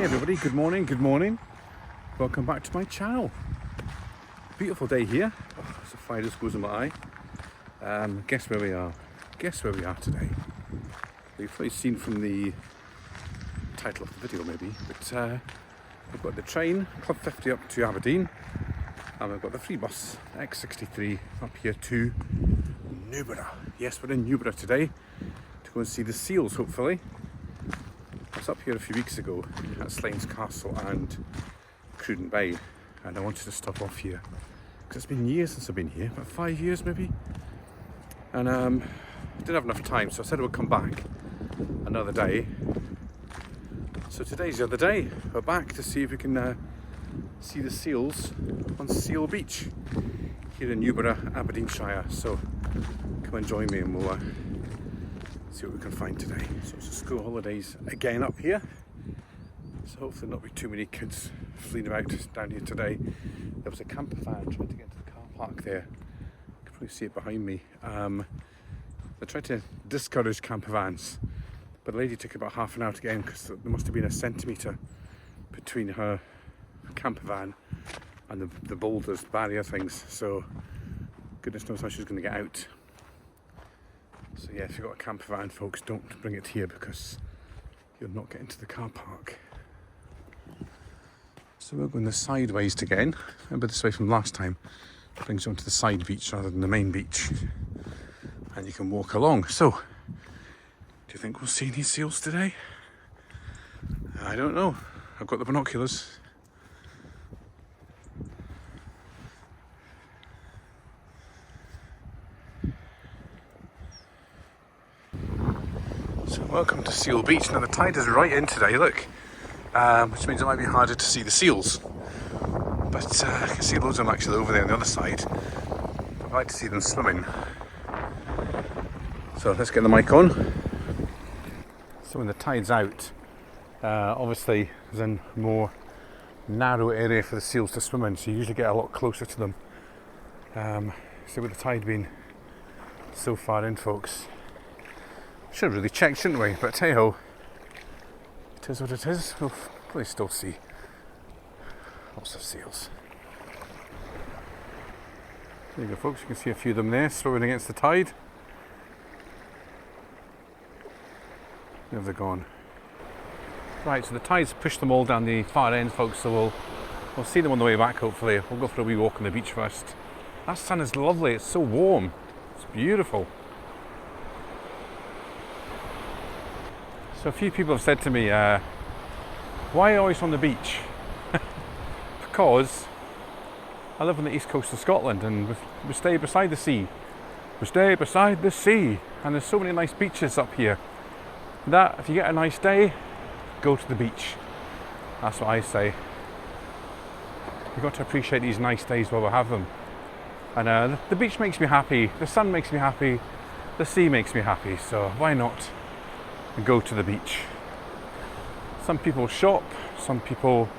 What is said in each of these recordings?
everybody, good morning, good morning. Welcome back to my channel. Beautiful day here. Oh, the fire just goes in my eye. Guess where we are? Guess where we are today? You've probably seen from the title of the video maybe, but we've got the train, Club 50 up to Aberdeen, and we've got the free bus, X63, up here to Newburgh. Yes, we're in Newburgh today to go and see the seals, hopefully. I was up here a few weeks ago at Slains Castle and Cruden Bay, and I wanted to stop off here because it's been years since I've been here, about 5 years maybe, and I didn't have enough time, so I said I would come back another day. So today's the other day. We're back to see if we can see the seals on Seal Beach here in Newburgh, Aberdeenshire. So come and join me and we'll see what we can find today. So it's school holidays again up here, so hopefully not be too many kids fleeing about down here today. There was a camper van trying to get to the car park there. You can probably see it behind me. They tried to discourage camper vans, but the lady took about half an hour to get in because there must have been a centimetre between her camper van and the boulders, barrier things, so goodness knows how she's going to get out. So yeah, if you've got a camper van, folks, don't bring it here because you'll not get into the car park. So we're going the sideways to get in. Remember this way from last time. It brings you onto the side beach rather than the main beach. And you can walk along. So, do you think we'll see any seals today? I don't know. I've got the binoculars. So welcome to Seal Beach. Now the tide is right in today, look, which means it might be harder to see the seals. But I can see loads of them actually over there on the other side. I'd like to see them swimming. So let's get the mic on. So when the tide's out, obviously there's a more narrow area for the seals to swim in, so you usually get a lot closer to them. So with the tide being so far in, folks, should have really checked, shouldn't we? But hey ho, it is what it is. We'll probably still see lots of seals. There you go, folks. You can see a few of them there swimming against the tide. There they're gone. Right, so the tide's pushed them all down the far end, folks. So we'll see them on the way back. Hopefully, we'll go for a wee walk on the beach first. That sun is lovely. It's so warm. It's beautiful. So a few people have said to me, why are you always on the beach? Because I live on the east coast of Scotland and we stay beside the sea. We stay beside the sea, and there's so many nice beaches up here that if you get a nice day, go to the beach. That's what I say. You've got to appreciate these nice days while we have them. And the beach makes me happy, the sun makes me happy, the sea makes me happy, so why not go to the beach? Some people shop, some people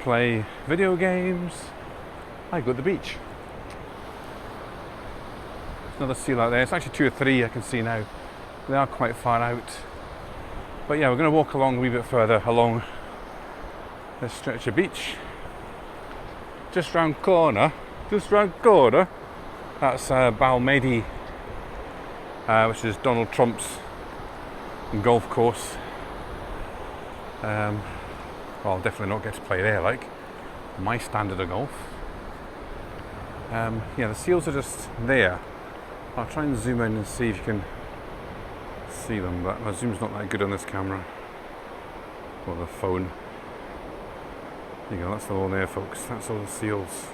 play video games. I go to the beach. There's another seal out there. It's actually 2 or 3 I can see now. They are quite far out. But yeah, we're going to walk along a wee bit further along this stretch of beach. Just round corner, that's Balmedy, which is Donald Trump's golf course. Well, I'll definitely not get to play there, like my standard of golf. Yeah, the seals are just there. I'll try and zoom in and see if you can see them, but my zoom's not that good on this camera or the phone. There you go, that's the one there, folks. That's all the seals.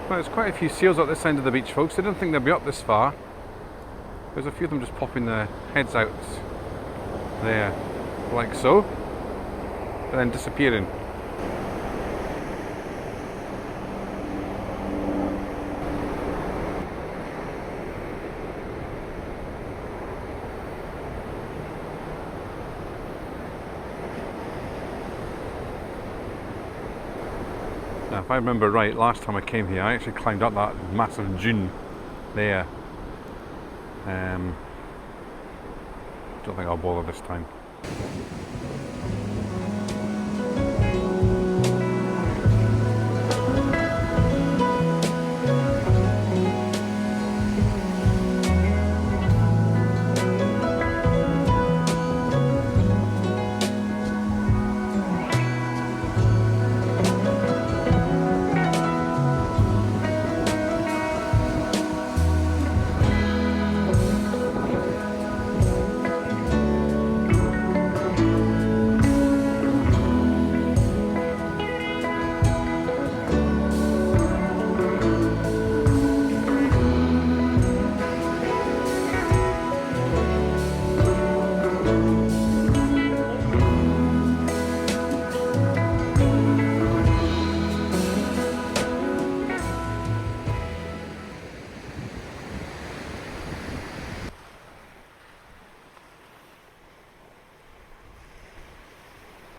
Well, there's quite a few seals up this end of the beach, folks. I didn't think they'd be up this far. There's a few of them just popping their heads out there, like so, and then disappearing. If I remember right, last time I came here, I actually climbed up that massive dune there. Don't think I'll bother this time.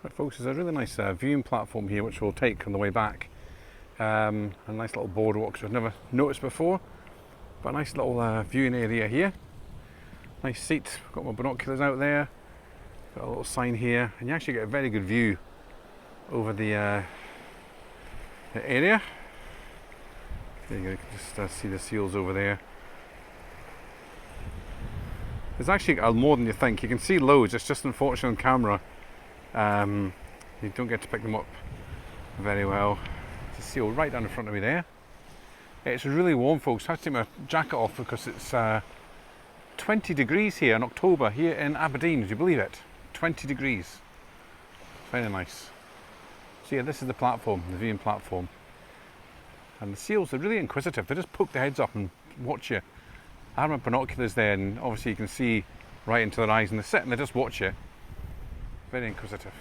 Right folks, there's a really nice viewing platform here which we'll take on the way back. A nice little boardwalk which I've never noticed before, but a nice little viewing area here. Nice seat, got my binoculars out there, got a little sign here, and you actually get a very good view over the area. There you go, you can just see the seals over there. There's actually more than you think. You can see loads, it's just unfortunate on camera. You don't get to pick them up very well. There's a seal right down in front of me there. It's really warm folks, I have to take my jacket off because it's 20 degrees here in October here in Aberdeen, do you believe it? 20 degrees. Very nice. So yeah, this is the platform, the viewing platform. And the seals are really inquisitive, they just poke their heads up and watch you. I have my binoculars there and obviously you can see right into their eyes and they sit and they just watch you. Very inquisitive.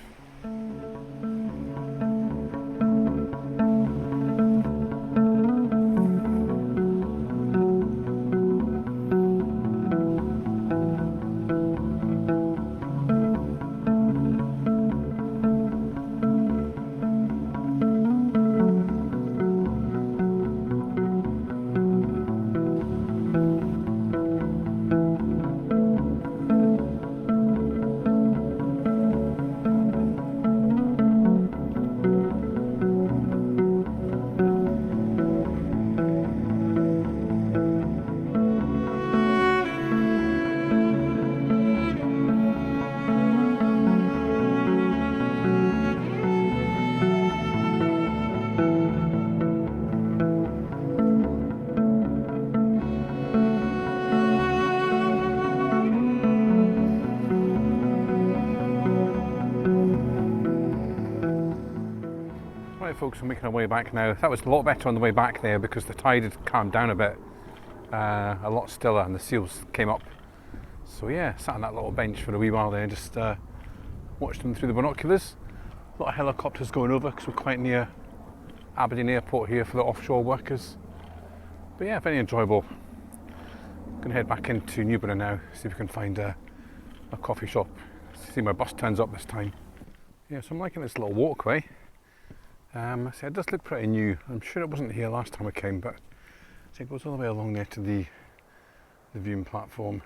Right folks, we're making our way back now. That was a lot better on the way back there because the tide had calmed down a bit, a lot stiller, and the seals came up. So yeah, sat on that little bench for a wee while there and just watched them through the binoculars. A lot of helicopters going over because we're quite near Aberdeen Airport here for the offshore workers. But yeah, very enjoyable. I'm going to head back into Newburgh now, see if we can find a coffee shop. See my bus turns up this time. Yeah, so I'm liking this little walkway. See, it does look pretty new. I'm sure it wasn't here last time I came, but see, it goes all the way along there to the viewing platform.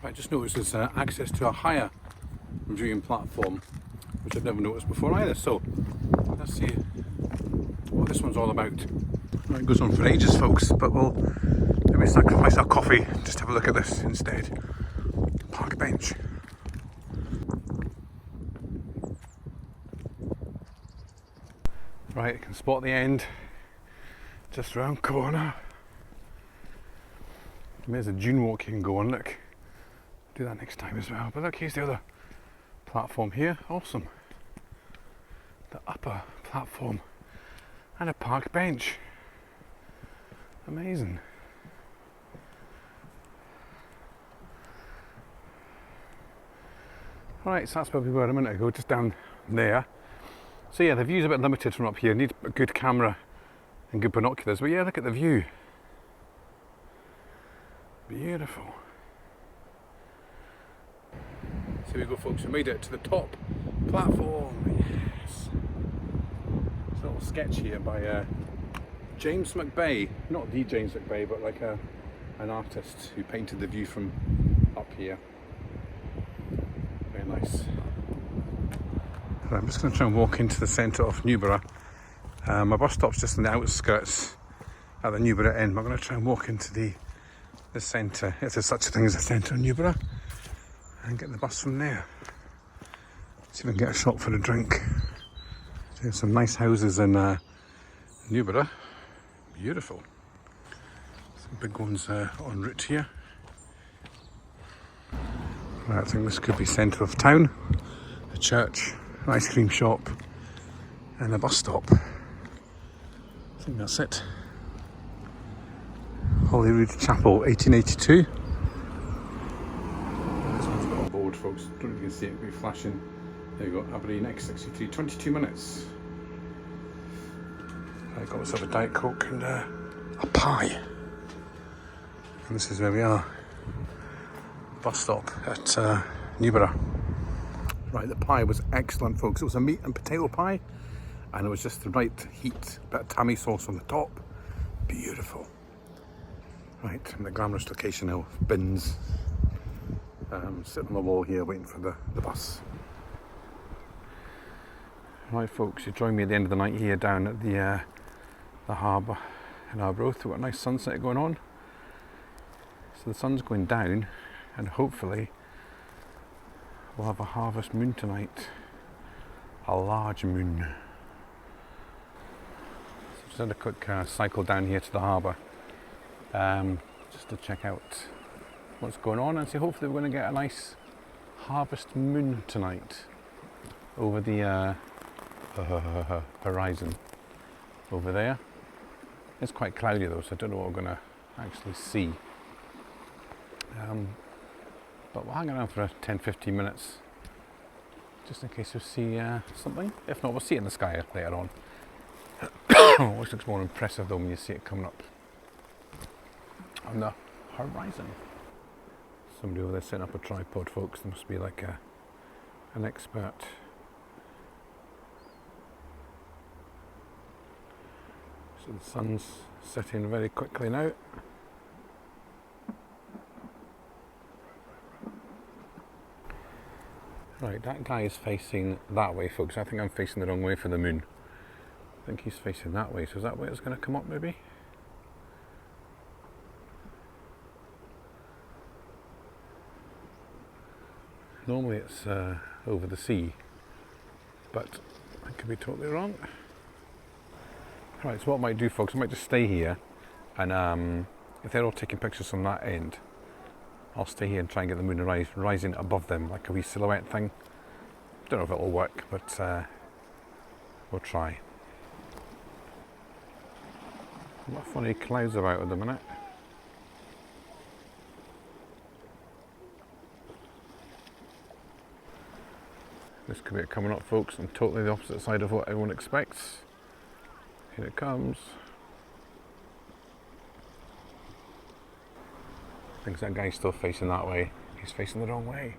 Right, just noticed there's access to a higher viewing platform, which I've never noticed before either. So let's see what this one's all about. Right, it goes on for ages, folks, but we'll maybe sacrifice our coffee, just have a look at this instead. Park bench. Right, you can spot the end just round corner. There's a dune walk you can go on, look. Do that next time as well. But look, here's the other platform here. Awesome. The upper platform and a park bench. Amazing. Right, so that's where we were a minute ago, just down there. So yeah, the view's a bit limited from up here. You need a good camera and good binoculars, but yeah, look at the view. Beautiful. So here we go, folks, we made it to the top platform. Yes. It's a little sketch here by James McBay. Not the James McBay, but like an artist who painted the view from up here. Very nice. Right, I'm just going to try and walk into the centre of Newburgh. My bus stop's just on the outskirts at the Newburgh end. I'm going to try and walk into the centre, if there's such a thing as a centre in Newburgh, and get the bus from there. See if I can get a shop for a drink. So there's some nice houses in Newburgh. Beautiful. Some big ones en route here. Right, I think this could be centre of town. A church, an ice cream shop, and a bus stop. I think that's it. Holyrood Chapel, 1882. This one's got a board, folks. Don't know if you can see it, it'll be flashing. There you go, Aberdeen X63, 22 minutes. I got myself a Diet Coke and a pie. And this is where we are. Bus stop at Newburgh. Right, the pie was excellent, folks. It was a meat and potato pie, and it was just the right heat. Bit of tammy sauce on the top. Beautiful. Right, in the glamorous location now, bins. Sitting on the wall here waiting for the bus. Right, folks, you join me at the end of the night here down at the harbour in Arbroath. We've got a nice sunset going on. So the sun's going down, and hopefully we'll have a harvest moon tonight. A large moon. So just had a quick cycle down here to the harbour. Just to check out what's going on and see, hopefully we're going to get a nice harvest moon tonight over the horizon over there. It's quite cloudy though, so I don't know what we're going to actually see. But we'll hang around for 10-15 minutes just in case we see something. If not, we'll see it in the sky later on. Always looks more impressive though when you see it coming up on the horizon. Somebody over there setting up a tripod, folks. There must be like an expert. So the sun's setting very quickly now. Right, that guy is facing that way, folks. I think I'm facing the wrong way for the moon. I think he's facing that way. So is that way it's going to come up, maybe? Normally it's over the sea, but I could be totally wrong. Right, so what I might do, folks, I might just stay here, and if they're all taking pictures from that end, I'll stay here and try and get the moon rising above them, like a wee silhouette thing. Don't know if it'll work, but we'll try. What funny clouds about at the minute. This could be it coming up, folks, on totally the opposite side of what everyone expects. Here it comes. I think that guy's still facing that way. He's facing the wrong way.